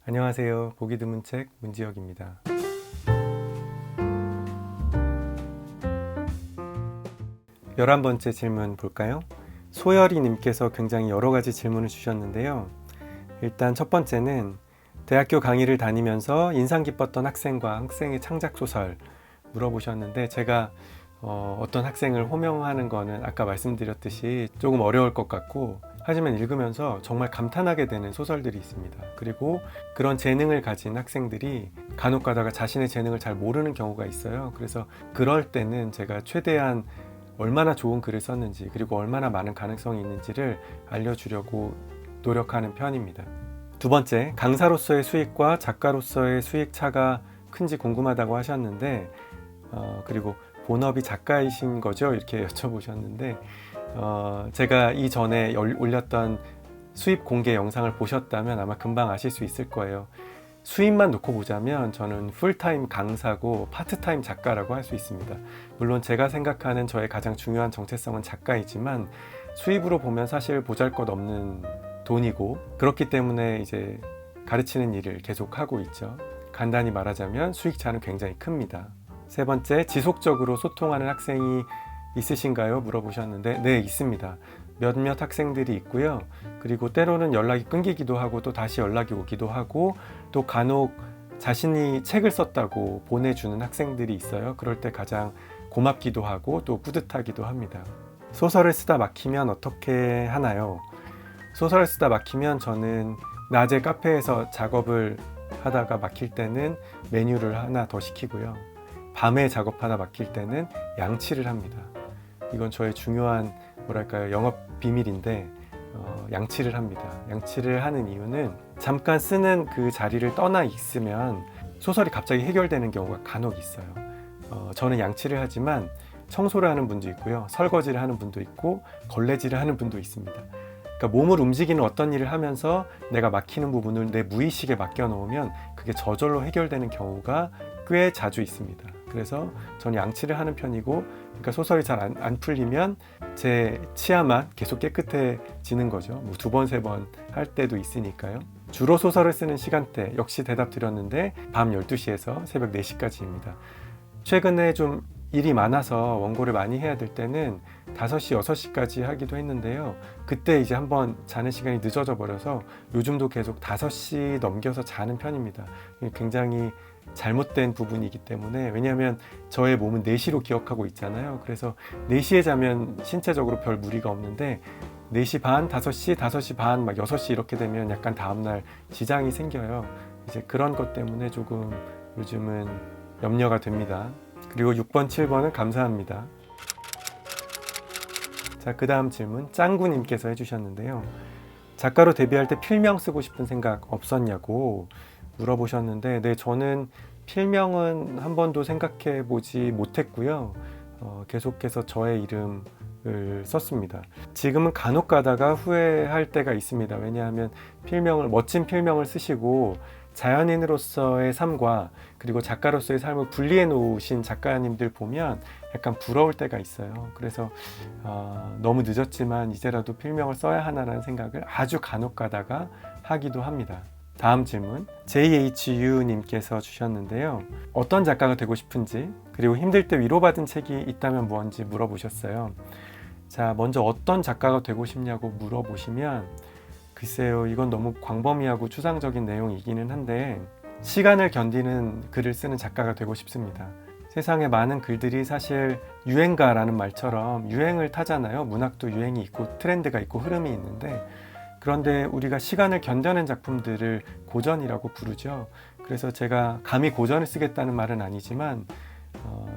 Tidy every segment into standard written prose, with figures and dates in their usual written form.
안녕하세요. 보기 드문 책 문지혁입니다. 11번째 질문 볼까요? 소열이 님께서 굉장히 여러 가지 질문을 주셨는데요. 일단 첫 번째는 대학교 강의를 다니면서 인상 깊었던 학생과 학생의 창작 소설 물어보셨는데, 제가 어떤 학생을 호명하는 거는 아까 말씀드렸듯이 조금 어려울 것 같고, 하지만 읽으면서 정말 감탄하게 되는 소설들이 있습니다. 그리고 그런 재능을 가진 학생들이 간혹 가다가 자신의 재능을 잘 모르는 경우가 있어요. 그래서 그럴 때는 제가 최대한 얼마나 좋은 글을 썼는지, 그리고 얼마나 많은 가능성이 있는지를 알려주려고 노력하는 편입니다. 두 번째, 강사로서의 수익과 작가로서의 수익 차가 큰지 궁금하다고 하셨는데, 그리고 본업이 작가이신 거죠? 이렇게 여쭤보셨는데, 제가 이전에 올렸던 수입 공개 영상을 보셨다면 아마 금방 아실 수 있을 거예요. 수입만 놓고 보자면 저는 풀타임 강사고 파트타임 작가라고 할 수 있습니다. 물론 제가 생각하는 저의 가장 중요한 정체성은 작가이지만, 수입으로 보면 사실 보잘것없는 돈이고, 그렇기 때문에 이제 가르치는 일을 계속 하고 있죠. 간단히 말하자면 수익차는 굉장히 큽니다. 세 번째, 지속적으로 소통하는 학생이 있으신가요? 물어보셨는데, 네, 있습니다. 몇몇 학생들이 있고요. 그리고 때로는 연락이 끊기기도 하고 또 다시 연락이 오기도 하고, 또 간혹 자신이 책을 썼다고 보내주는 학생들이 있어요. 그럴 때 가장 고맙기도 하고 또 뿌듯하기도 합니다. 소설을 쓰다 막히면 어떻게 하나요? 소설을 쓰다 막히면 저는 낮에 카페에서 작업을 하다가 막힐 때는 메뉴를 하나 더 시키고요. 밤에 작업하다 막힐 때는 양치를 합니다. 이건 저의 중요한 영업 비밀인데, 양치를 합니다. 양치를 하는 이유는 잠깐 쓰는 그 자리를 떠나 있으면 소설이 갑자기 해결되는 경우가 간혹 있어요. 저는 양치를 하지만 청소를 하는 분도 있고요, 설거지를 하는 분도 있고, 걸레질을 하는 분도 있습니다. 그러니까 몸을 움직이는 어떤 일을 하면서 내가 막히는 부분을 내 무의식에 맡겨 놓으면 그게 저절로 해결되는 경우가 꽤 자주 있습니다. 그래서 저는 양치를 하는 편이고, 그러니까 소설이 잘 안 풀리면 제 치아만 계속 깨끗해지는 거죠. 뭐 2번, 3번 할 때도 있으니까요. 주로 소설을 쓰는 시간대 역시 대답 드렸는데 밤 12시에서 새벽 4시까지입니다. 최근에 좀 일이 많아서 원고를 많이 해야 될 때는 5시, 6시까지 하기도 했는데요. 그때 이제 한번 자는 시간이 늦어져 버려서 요즘도 계속 5시 넘겨서 자는 편입니다. 굉장히 잘못된 부분이기 때문에, 왜냐하면 저의 몸은 4시로 기억하고 있잖아요. 그래서 4시에 자면 신체적으로 별 무리가 없는데 4시 반, 5시, 5시 반, 막 6시 이렇게 되면 약간 다음날 지장이 생겨요. 이제 그런 것 때문에 조금 요즘은 염려가 됩니다. 그리고 6번, 7번은 감사합니다. 자, 그 다음 질문 짱구님께서 해주셨는데요. 작가로 데뷔할 때 필명 쓰고 싶은 생각 없었냐고 물어보셨는데, 네, 저는 필명은 한 번도 생각해 보지 못했고요. 계속해서 저의 이름을 썼습니다. 지금은 간혹 가다가 후회할 때가 있습니다. 왜냐하면 멋진 필명을 쓰시고 자연인으로서의 삶과 그리고 작가로서의 삶을 분리해 놓으신 작가님들 보면 약간 부러울 때가 있어요. 그래서 너무 늦었지만 이제라도 필명을 써야 하나라는 생각을 아주 간혹 가다가 하기도 합니다. 다음 질문 JHU님께서 주셨는데요. 어떤 작가가 되고 싶은지, 그리고 힘들 때 위로받은 책이 있다면 뭔지 물어보셨어요. 자, 먼저 어떤 작가가 되고 싶냐고 물어보시면, 글쎄요, 이건 너무 광범위하고 추상적인 내용이기는 한데, 시간을 견디는 글을 쓰는 작가가 되고 싶습니다. 세상에 많은 글들이 사실 유행가라는 말처럼 유행을 타잖아요. 문학도 유행이 있고 트렌드가 있고 흐름이 있는데, 그런데 우리가 시간을 견뎌낸 작품들을 고전이라고 부르죠. 그래서 제가 감히 고전을 쓰겠다는 말은 아니지만,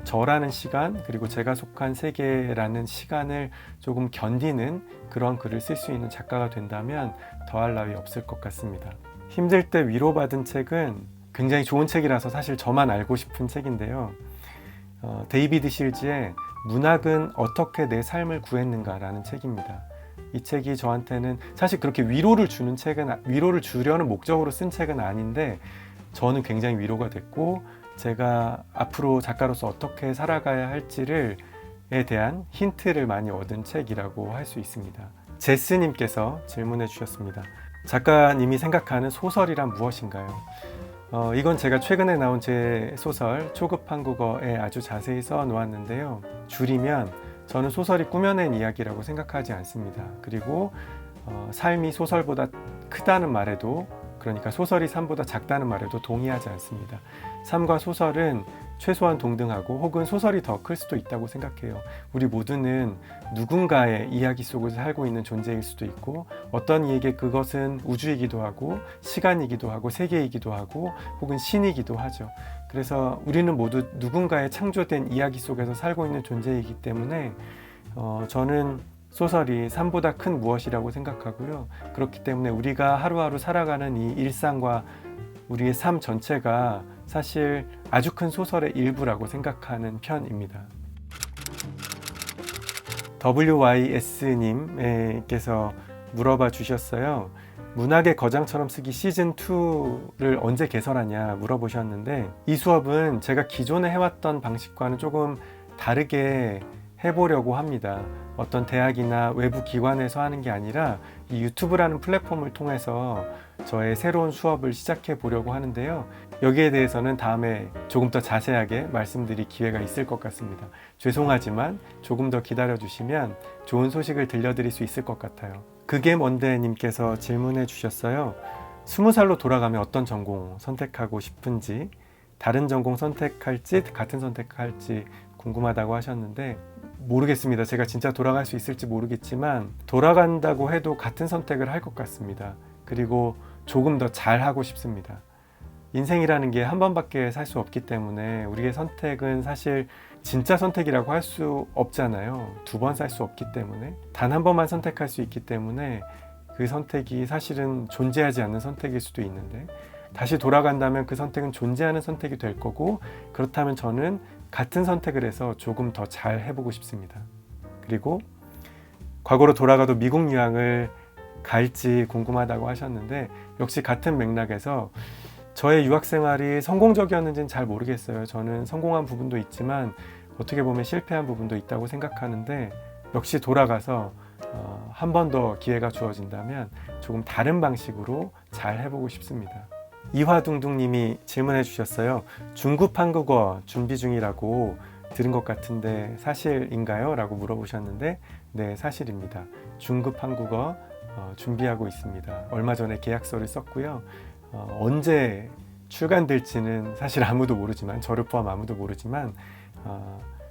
저라는 시간, 그리고 제가 속한 세계라는 시간을 조금 견디는 그런 글을 쓸 수 있는 작가가 된다면 더할 나위 없을 것 같습니다. 힘들 때 위로받은 책은 굉장히 좋은 책이라서 사실 저만 알고 싶은 책인데요. 데이비드 실즈의 문학은 어떻게 내 삶을 구했는가 라는 책입니다. 이 책이 저한테는 사실 그렇게 위로를 주려는 목적으로 쓴 책은 아닌데, 저는 굉장히 위로가 됐고, 제가 앞으로 작가로서 어떻게 살아가야 할지에 대한 힌트를 많이 얻은 책이라고 할 수 있습니다. 제스님께서 질문해 주셨습니다. 작가님이 생각하는 소설이란 무엇인가요? 이건 제가 최근에 나온 제 소설 초급 한국어에 아주 자세히 써 놓았는데요. 줄이면 저는 소설이 꾸며낸 이야기라고 생각하지 않습니다. 그리고 삶이 소설보다 크다는 말에도, 그러니까 소설이 삶보다 작다는 말에도 동의하지 않습니다. 삶과 소설은 최소한 동등하고 혹은 소설이 더 클 수도 있다고 생각해요. 우리 모두는 누군가의 이야기 속에서 살고 있는 존재일 수도 있고, 어떤 이에게 그것은 우주이기도 하고 시간이기도 하고 세계이기도 하고 혹은 신이기도 하죠. 그래서 우리는 모두 누군가의 창조된 이야기 속에서 살고 있는 존재이기 때문에 저는 소설이 삶보다 큰 무엇이라고 생각하고요. 그렇기 때문에 우리가 하루하루 살아가는 이 일상과 우리의 삶 전체가 사실 아주 큰 소설의 일부라고 생각하는 편입니다. WYS님께서 물어봐 주셨어요. 문학의 거장처럼 쓰기 시즌2를 언제 개설하냐 물어보셨는데, 이 수업은 제가 기존에 해왔던 방식과는 조금 다르게 해보려고 합니다. 어떤 대학이나 외부 기관에서 하는 게 아니라 이 유튜브라는 플랫폼을 통해서 저의 새로운 수업을 시작해 보려고 하는데요. 여기에 대해서는 다음에 조금 더 자세하게 말씀드릴 기회가 있을 것 같습니다. 죄송하지만 조금 더 기다려 주시면 좋은 소식을 들려드릴 수 있을 것 같아요. 그게 뭔데 님께서 질문해 주셨어요. 20살로 돌아가면 어떤 전공 선택하고 싶은지, 다른 전공 선택할지 같은 선택할지 궁금하다고 하셨는데, 모르겠습니다. 제가 진짜 돌아갈 수 있을지 모르겠지만 돌아간다고 해도 같은 선택을 할 것 같습니다. 그리고 조금 더 잘하고 싶습니다. 인생이라는 게 한 번밖에 살 수 없기 때문에 우리의 선택은 사실 진짜 선택이라고 할 수 없잖아요. 2번 살 수 없기 때문에, 단 한 번만 선택할 수 있기 때문에 그 선택이 사실은 존재하지 않는 선택일 수도 있는데, 다시 돌아간다면 그 선택은 존재하는 선택이 될 거고, 그렇다면 저는 같은 선택을 해서 조금 더 잘 해보고 싶습니다. 그리고 과거로 돌아가도 미국 유학을 갈지 궁금하다고 하셨는데, 역시 같은 맥락에서 저의 유학 생활이 성공적이었는지는 잘 모르겠어요. 저는 성공한 부분도 있지만 어떻게 보면 실패한 부분도 있다고 생각하는데, 역시 돌아가서 한 번 더 기회가 주어진다면 조금 다른 방식으로 잘 해보고 싶습니다. 이화둥둥님이 질문해 주셨어요. 중급 한국어 준비 중이라고 들은 것 같은데 사실인가요? 라고 물어보셨는데, 네, 사실입니다. 중급 한국어 준비하고 있습니다. 얼마 전에 계약서를 썼고요. 언제 출간될지는 사실 아무도 모르지만, 저를 포함 아무도 모르지만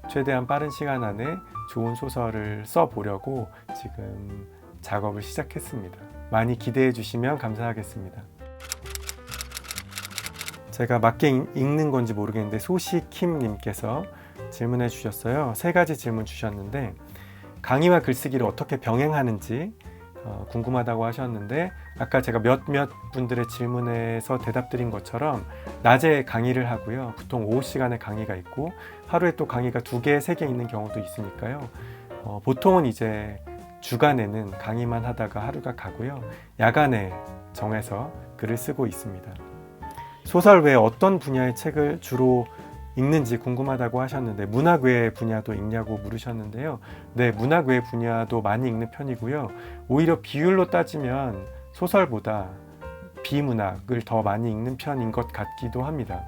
최대한 빠른 시간 안에 좋은 소설을 써보려고 지금 작업을 시작했습니다. 많이 기대해 주시면 감사하겠습니다. 제가 맞게 읽는 건지 모르겠는데 소시킴님께서 질문해 주셨어요. 3가지 질문 주셨는데, 강의와 글쓰기를 어떻게 병행하는지 궁금하다고 하셨는데, 아까 제가 몇몇 분들의 질문에서 대답드린 것처럼 낮에 강의를 하고요. 보통 오후 시간에 강의가 있고 하루에 또 강의가 2개, 3개 있는 경우도 있으니까요. 보통은 이제 주간에는 강의만 하다가 하루가 가고요. 야간에 정해서 글을 쓰고 있습니다. 소설 외에 어떤 분야의 책을 주로 읽는지 궁금하다고 하셨는데, 문학 외의 분야도 읽냐고 물으셨는데요. 네, 문학 외의 분야도 많이 읽는 편이고요. 오히려 비율로 따지면 소설보다 비문학을 더 많이 읽는 편인 것 같기도 합니다.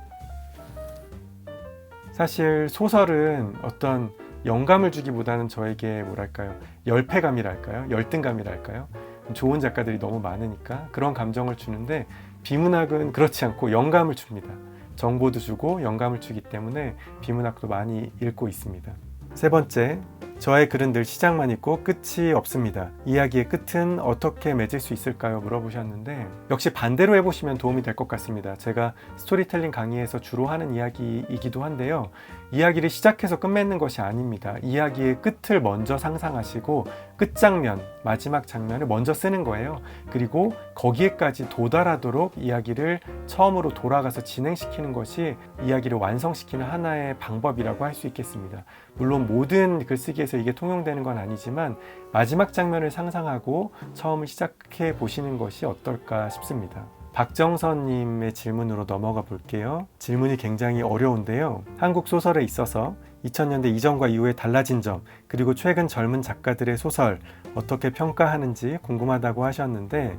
사실 소설은 어떤 영감을 주기보다는 저에게 뭐랄까요, 열패감이랄까요, 열등감이랄까요, 좋은 작가들이 너무 많으니까 그런 감정을 주는데, 비문학은 그렇지 않고 영감을 줍니다. 정보도 주고 영감을 주기 때문에 비문학도 많이 읽고 있습니다. 3번째, 저의 글은 늘 시작만 있고 끝이 없습니다. 이야기의 끝은 어떻게 맺을 수 있을까요? 물어보셨는데, 역시 반대로 해보시면 도움이 될 것 같습니다. 제가 스토리텔링 강의에서 주로 하는 이야기이기도 한데요. 이야기를 시작해서 끝맺는 것이 아닙니다. 이야기의 끝을 먼저 상상하시고 끝장면, 마지막 장면을 먼저 쓰는 거예요. 그리고 거기에까지 도달하도록 이야기를 처음으로 돌아가서 진행시키는 것이 이야기를 완성시키는 하나의 방법이라고 할 수 있겠습니다. 물론 모든 글쓰기에서 이게 통용되는 건 아니지만 마지막 장면을 상상하고 처음을 시작해 보시는 것이 어떨까 싶습니다. 박정선님의 질문으로 넘어가 볼게요. 질문이 굉장히 어려운데요. 한국 소설에 있어서 2000년대 이전과 이후에 달라진 점, 그리고 최근 젊은 작가들의 소설 어떻게 평가하는지 궁금하다고 하셨는데,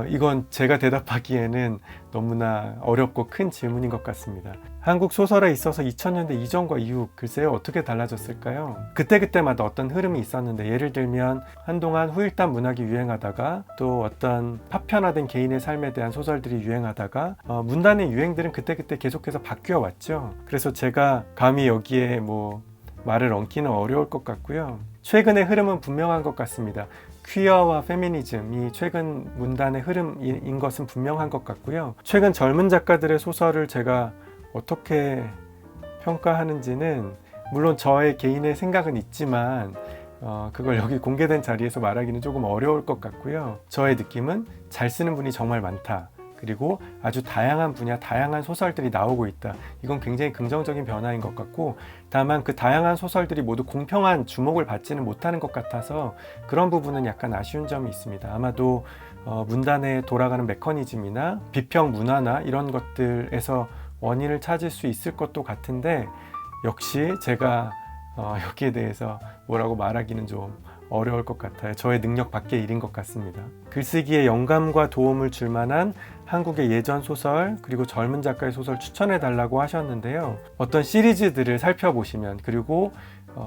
이건 제가 대답하기에는 너무나 어렵고 큰 질문인 것 같습니다. 한국 소설에 있어서 2000년대 이전과 이후 글쎄요 어떻게 달라졌을까요? 그때그때마다 어떤 흐름이 있었는데, 예를 들면 한동안 후일담 문학이 유행하다가 또 어떤 파편화된 개인의 삶에 대한 소설들이 유행하다가 문단의 유행들은 그때그때 계속해서 바뀌어 왔죠. 그래서 제가 감히 여기에 말을 얹기는 어려울 것 같고요. 최근의 흐름은 분명한 것 같습니다. 퀴어와 페미니즘이 최근 문단의 흐름인 것은 분명한 것 같고요. 최근 젊은 작가들의 소설을 제가 어떻게 평가하는지는 물론 저의 개인의 생각은 있지만 그걸 여기 공개된 자리에서 말하기는 조금 어려울 것 같고요. 저의 느낌은 잘 쓰는 분이 정말 많다. 그리고 아주 다양한 분야, 다양한 소설들이 나오고 있다. 이건 굉장히 긍정적인 변화인 것 같고, 다만 그 다양한 소설들이 모두 공평한 주목을 받지는 못하는 것 같아서 그런 부분은 약간 아쉬운 점이 있습니다. 아마도 문단에 돌아가는 메커니즘이나 비평 문화나 이런 것들에서 원인을 찾을 수 있을 것도 같은데, 역시 제가 여기에 대해서 뭐라고 말하기는 좀 어려울 것 같아요. 저의 능력 밖의 일인 것 같습니다. 글쓰기에 영감과 도움을 줄 만한 한국의 예전 소설, 그리고 젊은 작가의 소설 추천해 달라고 하셨는데요. 어떤 시리즈들을 살펴보시면, 그리고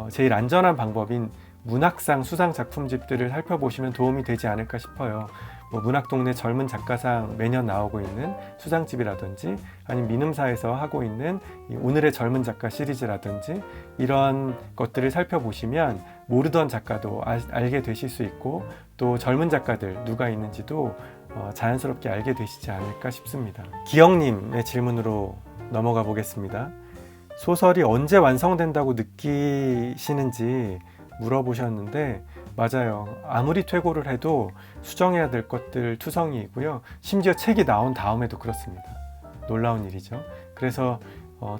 제일 안전한 방법인 문학상 수상 작품집들을 살펴보시면 도움이 되지 않을까 싶어요. 문학동네 젊은 작가상 매년 나오고 있는 수상집이라든지, 아니면 민음사에서 하고 있는 오늘의 젊은 작가 시리즈라든지, 이런 것들을 살펴보시면 모르던 작가도 알게 되실 수 있고, 또 젊은 작가들 누가 있는지도 자연스럽게 알게 되시지 않을까 싶습니다. 기영님의 질문으로 넘어가 보겠습니다. 소설이 언제 완성된다고 느끼시는지 물어보셨는데, 맞아요. 아무리 퇴고를 해도 수정해야 될 것들 투성이고요. 심지어 책이 나온 다음에도 그렇습니다. 놀라운 일이죠. 그래서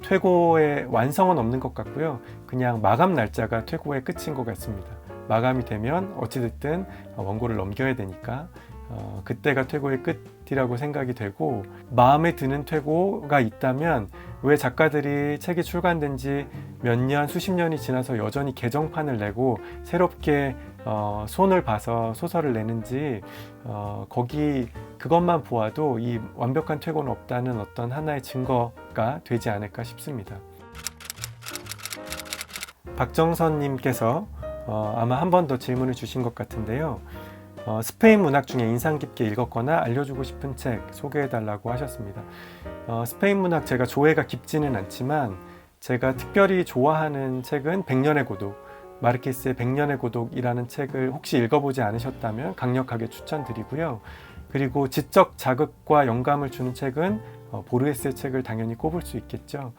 퇴고의 완성은 없는 것 같고요. 그냥 마감 날짜가 퇴고의 끝인 것 같습니다. 마감이 되면 어찌됐든 원고를 넘겨야 되니까 그때가 퇴고의 끝이라고 생각이 되고, 마음에 드는 퇴고가 있다면 왜 작가들이 책이 출간된 지 몇 년, 수십 년이 지나서 여전히 개정판을 내고 새롭게 손을 봐서 소설을 내는지, 거기 그것만 보아도 이 완벽한 퇴고는 없다는 어떤 하나의 증거가 되지 않을까 싶습니다. 박정선님께서 아마 한 번 더 질문을 주신 것 같은데요. 스페인 문학 중에 인상 깊게 읽었거나 알려주고 싶은 책 소개해달라고 하셨습니다. 스페인 문학 제가 조예가 깊지는 않지만 제가 특별히 좋아하는 책은 백년의 고독, 마르케스의 백년의 고독이라는 책을 혹시 읽어보지 않으셨다면 강력하게 추천드리고요. 그리고 지적 자극과 영감을 주는 책은 보르헤스의 책을 당연히 꼽을 수 있겠죠.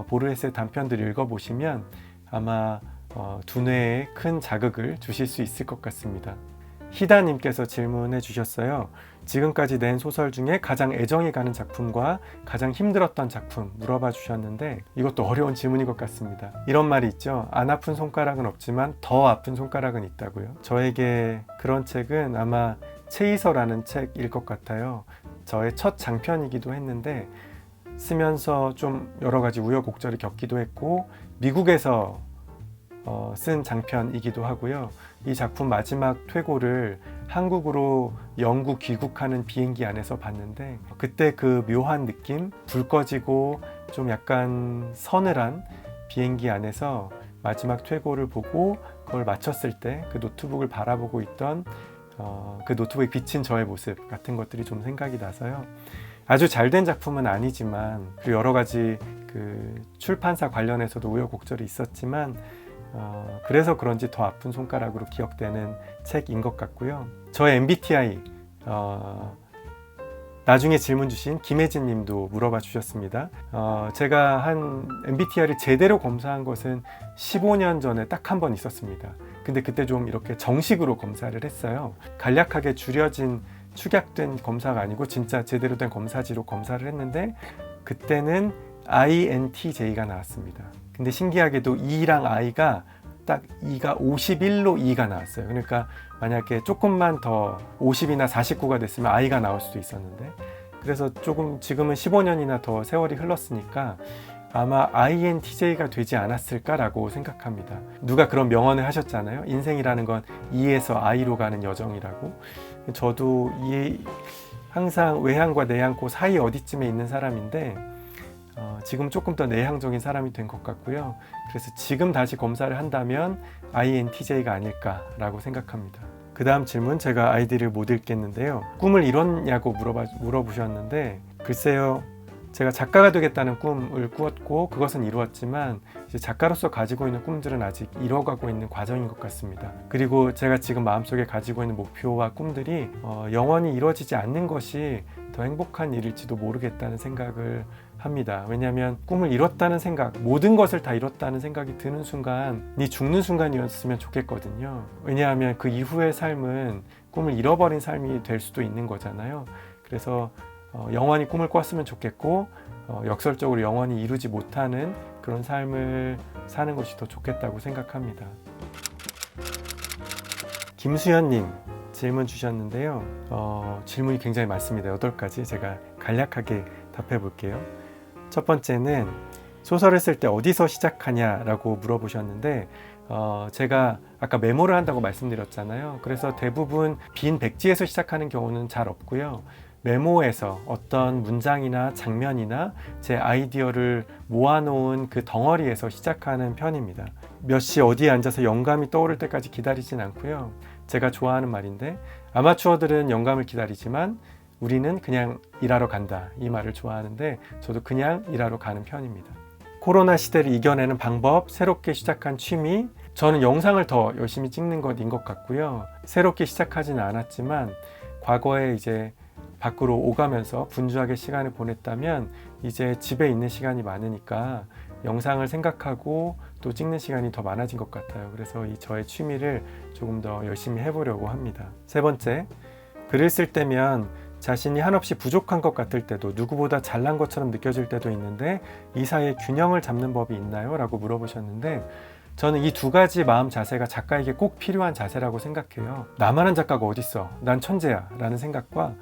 보르헤스의 단편들을 읽어보시면 아마 두뇌에 큰 자극을 주실 수 있을 것 같습니다. 희다님께서 질문해 주셨어요. 지금까지 낸 소설 중에 가장 애정이 가는 작품과 가장 힘들었던 작품 물어봐 주셨는데, 이것도 어려운 질문인 것 같습니다. 이런 말이 있죠. 안 아픈 손가락은 없지만 더 아픈 손가락은 있다고요. 저에게 그런 책은 아마 채이서라는 책일 것 같아요. 저의 첫 장편이기도 했는데 쓰면서 좀 여러 가지 우여곡절을 겪기도 했고, 미국에서 쓴 장편이기도 하고요. 이 작품 마지막 퇴고를 한국으로 영구 귀국하는 비행기 안에서 봤는데, 그때 그 묘한 느낌, 불 꺼지고 좀 약간 서늘한 비행기 안에서 마지막 퇴고를 보고 그걸 마쳤을 때 그 노트북을 바라보고 있던 그 노트북에 비친 저의 모습 같은 것들이 좀 생각이 나서요. 아주 잘된 작품은 아니지만, 그리고 여러 가지 그 출판사 관련해서도 우여곡절이 있었지만 그래서 그런지 더 아픈 손가락으로 기억되는 책인 것 같고요. 저의 MBTI 나중에 질문 주신 김혜진 님도 물어봐 주셨습니다. 제가 한 MBTI를 제대로 검사한 것은 15년 전에 딱 한 번 있었습니다. 근데 그때 좀 이렇게 정식으로 검사를 했어요. 간략하게 줄여진 축약된 검사가 아니고 진짜 제대로 된 검사지로 검사를 했는데, 그때는 INTJ가 나왔습니다. 근데 신기하게도 E랑 I가 딱 E가 51로 E가 나왔어요. 그러니까 만약에 조금만 더 50이나 49가 됐으면 I가 나올 수도 있었는데, 그래서 조금 지금은 15년이나 더 세월이 흘렀으니까 아마 INTJ가 되지 않았을까라고 생각합니다. 누가 그런 명언을 하셨잖아요. 인생이라는 건 E에서 I로 가는 여정이라고. 저도 항상 외향과 내향 그 사이 어디쯤에 있는 사람인데 지금 조금 더 내향적인 사람이 된 것 같고요. 그래서 지금 다시 검사를 한다면 INTJ가 아닐까라고 생각합니다. 그 다음 질문, 제가 아이디를 못 읽겠는데요. 꿈을 이뤘냐고 물어보셨는데, 글쎄요, 제가 작가가 되겠다는 꿈을 꾸었고 그것은 이루었지만 이제 작가로서 가지고 있는 꿈들은 아직 이뤄가고 있는 과정인 것 같습니다. 그리고 제가 지금 마음속에 가지고 있는 목표와 꿈들이 영원히 이루어지지 않는 것이 더 행복한 일일지도 모르겠다는 생각을 합니다. 왜냐하면 꿈을 이뤘다는 생각, 모든 것을 다 이뤘다는 생각이 드는 순간이 죽는 순간이었으면 좋겠거든요. 왜냐하면 그 이후의 삶은 꿈을 잃어버린 삶이 될 수도 있는 거잖아요. 그래서 영원히 꿈을 꿨으면 좋겠고 역설적으로 영원히 이루지 못하는 그런 삶을 사는 것이 더 좋겠다고 생각합니다. 김수현님 질문 주셨는데요. 질문이 굉장히 많습니다. 8가지 제가 간략하게 답해 볼게요. 첫 번째는 소설을 쓸 때 어디서 시작하냐라고 물어보셨는데 제가 아까 메모를 한다고 말씀드렸잖아요. 그래서 대부분 빈 백지에서 시작하는 경우는 잘 없고요. 메모에서 어떤 문장이나 장면이나 제 아이디어를 모아놓은 그 덩어리에서 시작하는 편입니다. 몇 시 어디에 앉아서 영감이 떠오를 때까지 기다리진 않고요. 제가 좋아하는 말인데 아마추어들은 영감을 기다리지만 우리는 그냥 일하러 간다, 이 말을 좋아하는데 저도 그냥 일하러 가는 편입니다. 코로나 시대를 이겨내는 방법, 새롭게 시작한 취미, 저는 영상을 더 열심히 찍는 것인 것 같고요. 새롭게 시작하지는 않았지만 과거에 이제 밖으로 오가면서 분주하게 시간을 보냈다면 이제 집에 있는 시간이 많으니까 영상을 생각하고 또 찍는 시간이 더 많아진 것 같아요. 그래서 이 저의 취미를 조금 더 열심히 해보려고 합니다. 세 번째, 글을 쓸 때면 자신이 한없이 부족한 것 같을 때도 누구보다 잘난 것처럼 느껴질 때도 있는데 이 사이에 균형을 잡는 법이 있나요? 라고 물어보셨는데 저는 이 2가지 마음 자세가 작가에게 꼭 필요한 자세라고 생각해요. 나만한 작가가 어딨어, 난 천재야 라는 생각과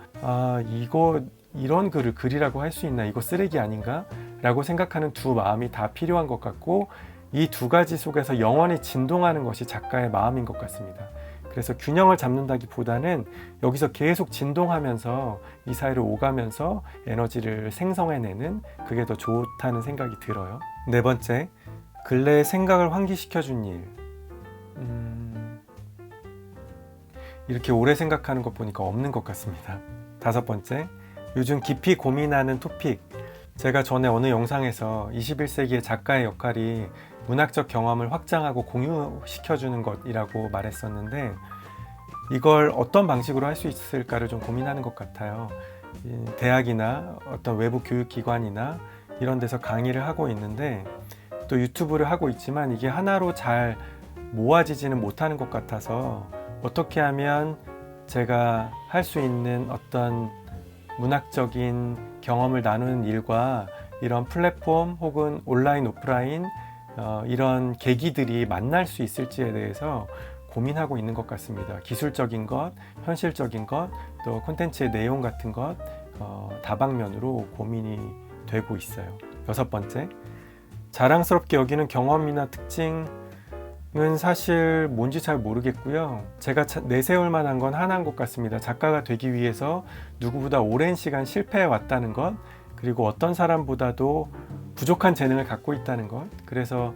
이런 글을 글이라고 할 수 있나, 이거 쓰레기 아닌가 라고 생각하는 두 마음이 다 필요한 것 같고 이 2가지 속에서 영원히 진동하는 것이 작가의 마음인 것 같습니다. 그래서 균형을 잡는다기보다는 여기서 계속 진동하면서 이 사이를 오가면서 에너지를 생성해내는, 그게 더 좋다는 생각이 들어요. 네 번째, 근래의 생각을 환기시켜준 일. 이렇게 오래 생각하는 것 보니까 없는 것 같습니다. 5번째, 요즘 깊이 고민하는 토픽. 제가 전에 어느 영상에서 21세기의 작가의 역할이 문학적 경험을 확장하고 공유시켜주는 것이라고 말했었는데 이걸 어떤 방식으로 할 수 있을까를 좀 고민하는 것 같아요. 대학이나 어떤 외부 교육기관이나 이런 데서 강의를 하고 있는데 또 유튜브를 하고 있지만 이게 하나로 잘 모아지지는 못하는 것 같아서 어떻게 하면 제가 할 수 있는 어떤 문학적인 경험을 나누는 일과 이런 플랫폼 혹은 온라인, 오프라인 이런 계기들이 만날 수 있을지에 대해서 고민하고 있는 것 같습니다. 기술적인 것, 현실적인 것, 또 콘텐츠의 내용 같은 것 다방면으로 고민이 되고 있어요. 6번째, 자랑스럽게 여기는 경험이나 특징은 사실 뭔지 잘 모르겠고요. 제가 내세울 만한 건 하나인 것 같습니다. 작가가 되기 위해서 누구보다 오랜 시간 실패해 왔다는 것, 그리고 어떤 사람보다도 부족한 재능을 갖고 있다는 것. 그래서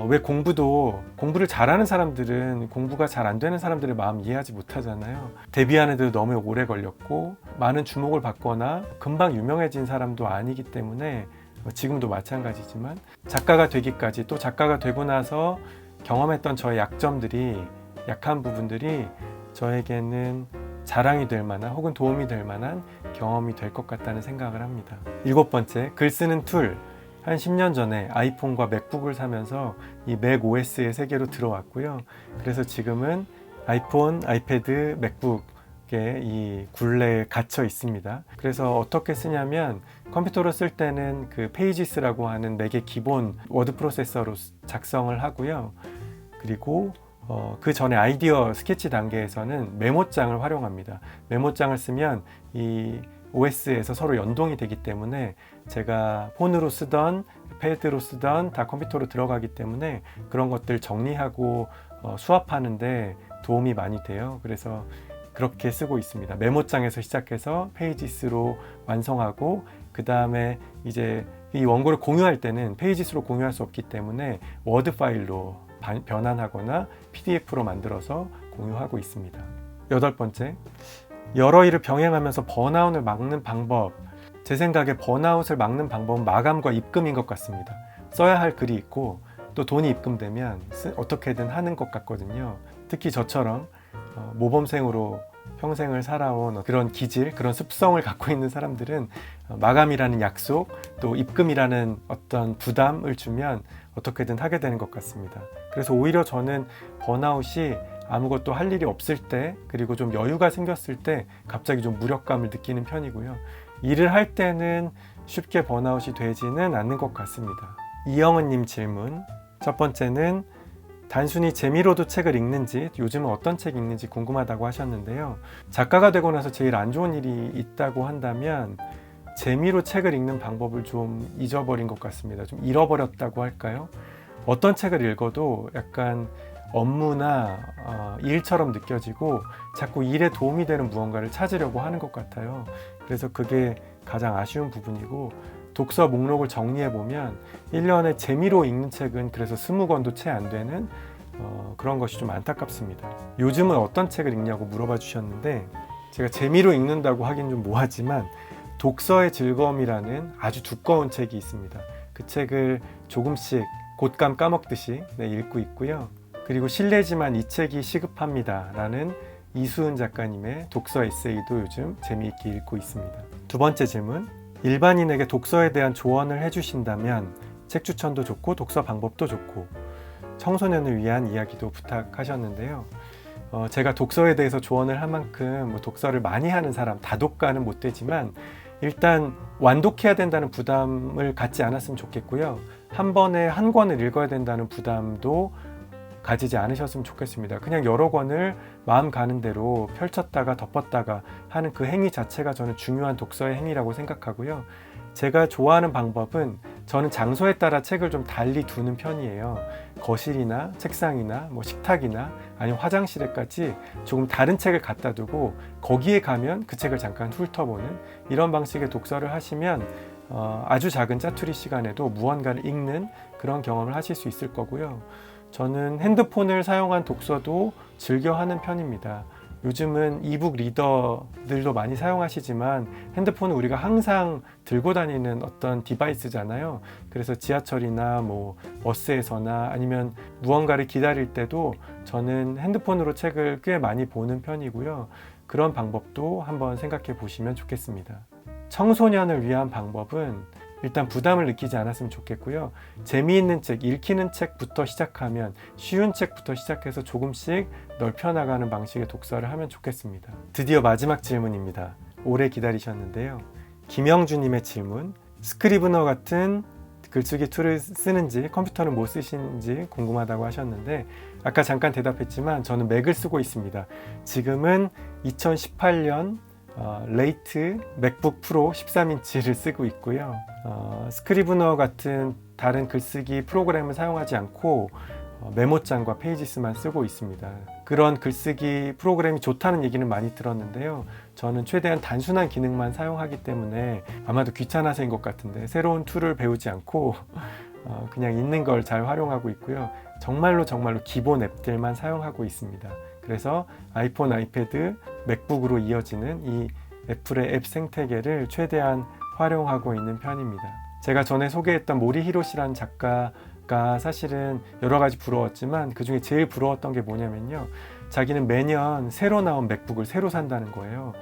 왜 공부를 잘하는 사람들은 공부가 잘 안 되는 사람들의 마음 이해하지 못하잖아요. 데뷔하는 데도 너무 오래 걸렸고 많은 주목을 받거나 금방 유명해진 사람도 아니기 때문에 지금도 마찬가지지만 작가가 되기까지, 또 작가가 되고 나서 경험했던 저의 약한 부분들이 저에게는 자랑이 될 만한 혹은 도움이 될 만한 경험이 될 것 같다는 생각을 합니다. 7번째, 글 쓰는 툴. 한 10년 전에 아이폰과 맥북을 사면서 이 맥OS의 세계로 들어왔고요. 그래서 지금은 아이폰, 아이패드, 맥북에 이 굴레에 갇혀 있습니다. 그래서 어떻게 쓰냐면 컴퓨터로 쓸 때는 그 페이지스라고 하는 맥의 기본 워드 프로세서로 작성을 하고요. 그리고 그 전에 아이디어 스케치 단계에서는 메모장을 활용합니다. 메모장을 쓰면 이 OS에서 서로 연동이 되기 때문에 제가 폰으로 쓰던 패드로 쓰던 다 컴퓨터로 들어가기 때문에 그런 것들 정리하고 수합하는데 도움이 많이 돼요. 그래서 그렇게 쓰고 있습니다. 메모장에서 시작해서 페이지스로 완성하고 그 다음에 이제 이 원고를 공유할 때는 페이지스로 공유할 수 없기 때문에 워드 파일로 변환하거나 PDF로 만들어서 공유하고 있습니다. 8번째, 여러 일을 병행하면서 번아웃을 막는 방법. 제 생각에 번아웃을 막는 방법은 마감과 입금인 것 같습니다. 써야 할 글이 있고 또 돈이 입금되면 어떻게든 하는 것 같거든요. 특히 저처럼 모범생으로 평생을 살아온 그런 기질, 그런 습성을 갖고 있는 사람들은 마감이라는 약속, 또 입금이라는 어떤 부담을 주면 어떻게든 하게 되는 것 같습니다. 그래서 오히려 저는 번아웃이 아무것도 할 일이 없을 때, 그리고 좀 여유가 생겼을 때 갑자기 좀 무력감을 느끼는 편이고요. 일을 할 때는 쉽게 번아웃이 되지는 않는 것 같습니다. 이영은님 질문. 첫 번째는 단순히 재미로도 책을 읽는지, 요즘은 어떤 책 읽는지 궁금하다고 하셨는데요. 작가가 되고 나서 제일 안 좋은 일이 있다고 한다면 재미로 책을 읽는 방법을 좀 잊어버린 것 같습니다. 좀 잃어버렸다고 할까요? 어떤 책을 읽어도 약간 업무나 일처럼 느껴지고 자꾸 일에 도움이 되는 무언가를 찾으려고 하는 것 같아요. 그래서 그게 가장 아쉬운 부분이고, 독서 목록을 정리해보면 1년에 재미로 읽는 책은 그래서 20권도 채 안 되는 그런 것이 좀 안타깝습니다. 요즘은 어떤 책을 읽냐고 물어봐 주셨는데, 제가 재미로 읽는다고 하긴 좀 뭐하지만 독서의 즐거움이라는 아주 두꺼운 책이 있습니다. 그 책을 조금씩 곶감 까먹듯이 읽고 있고요. 그리고 실례지만 이 책이 시급합니다 라는 이수은 작가님의 독서 에세이도 요즘 재미있게 읽고 있습니다. 두 번째 질문. 일반인에게 독서에 대한 조언을 해주신다면 책 추천도 좋고 독서 방법도 좋고 청소년을 위한 이야기도 부탁하셨는데요. 제가 독서에 대해서 조언을 할 만큼 독서를 많이 하는 사람, 다독가는 못 되지만 일단 완독해야 된다는 부담을 갖지 않았으면 좋겠고요. 한 번에 한 권을 읽어야 된다는 부담도 가지지 않으셨으면 좋겠습니다. 그냥 여러 권을 마음 가는 대로 펼쳤다가 덮었다가 하는 그 행위 자체가 저는 중요한 독서의 행위라고 생각하고요. 제가 좋아하는 방법은 저는 장소에 따라 책을 좀 달리 두는 편이에요. 거실이나 책상이나 식탁이나 아니면 화장실에까지 조금 다른 책을 갖다 두고 거기에 가면 그 책을 잠깐 훑어보는 이런 방식의 독서를 하시면 아주 작은 짜투리 시간에도 무언가를 읽는 그런 경험을 하실 수 있을 거고요. 저는 핸드폰을 사용한 독서도 즐겨 하는 편입니다. 요즘은 이북 리더들도 많이 사용하시지만 핸드폰은 우리가 항상 들고 다니는 어떤 디바이스잖아요. 그래서 지하철이나 버스에서나 아니면 무언가를 기다릴 때도 저는 핸드폰으로 책을 꽤 많이 보는 편이고요. 그런 방법도 한번 생각해 보시면 좋겠습니다. 청소년을 위한 방법은 일단 부담을 느끼지 않았으면 좋겠고요. 재미있는 책, 읽히는 책부터 시작하면 쉬운 책부터 시작해서 조금씩 넓혀나가는 방식의 독서를 하면 좋겠습니다. 드디어 마지막 질문입니다. 오래 기다리셨는데요. 김영주님의 질문. 스크리브너 같은 글쓰기 툴을 쓰는지 컴퓨터는 못 쓰시는지 궁금하다고 하셨는데 아까 잠깐 대답했지만 저는 맥을 쓰고 있습니다. 지금은 2018년 레이트 맥북 프로 13인치를 쓰고 있고요. 스크리브너 같은 다른 글쓰기 프로그램을 사용하지 않고 메모장과 페이지스만 쓰고 있습니다. 그런 글쓰기 프로그램이 좋다는 얘기는 많이 들었는데요. 저는 최대한 단순한 기능만 사용하기 때문에 아마도 귀찮아서인 것 같은데 새로운 툴을 배우지 않고 그냥 있는 걸 잘 활용하고 있고요. 정말로 기본 앱들만 사용하고 있습니다. 그래서 아이폰, 아이패드, 맥북으로 이어지는 이 애플의 앱 생태계를 최대한 활용하고 있는 편입니다. 제가 전에 소개했던 모리 히로시라는 작가가 사실은 여러 가지 부러웠지만 그 중에 제일 부러웠던 게 뭐냐면요. 자기는 매년 새로 나온 맥북을 새로 산다는 거예요.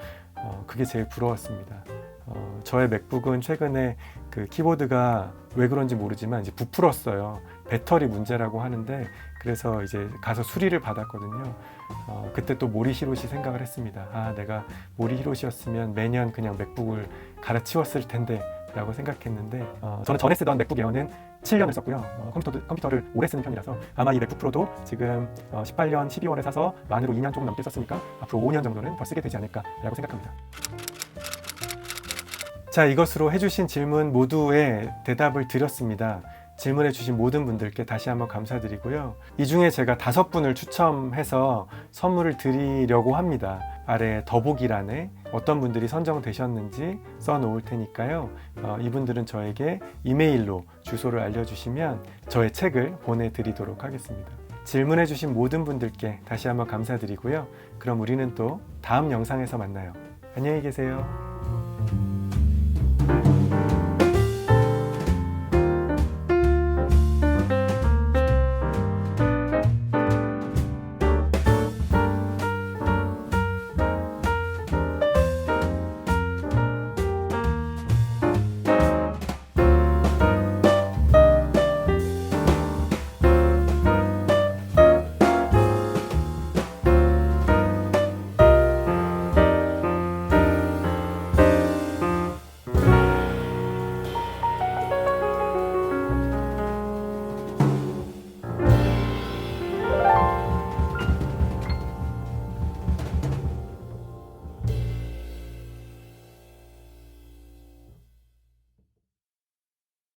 그게 제일 부러웠습니다. 저의 맥북은 최근에 그 키보드가 왜 그런지 모르지만 이제 부풀었어요. 배터리 문제라고 하는데 그래서 이제 가서 수리를 받았거든요. 그때 또 모리 히로시 생각을 했습니다. 내가 모리 히로시였으면 매년 그냥 맥북을 갈아치웠을 텐데 라고 생각했는데 저는 전에 쓰던 맥북 에어는 7년을 썼고요. 컴퓨터를 오래 쓰는 편이라서 아마 이 맥북 프로도 지금 18년 12월에 사서 만으로 2년 조금 넘게 썼으니까 앞으로 5년 정도는 더 쓰게 되지 않을까 라고 생각합니다. 자, 이것으로 해주신 질문 모두에 대답을 드렸습니다. 질문해 주신 모든 분들께 다시 한번 감사드리고요. 이 중에 제가 5분을 추첨해서 선물을 드리려고 합니다. 아래 더보기란에 어떤 분들이 선정되셨는지 써놓을 테니까요. 이분들은 저에게 이메일로 주소를 알려주시면 저의 책을 보내드리도록 하겠습니다. 질문해 주신 모든 분들께 다시 한번 감사드리고요. 그럼 우리는 또 다음 영상에서 만나요. 안녕히 계세요.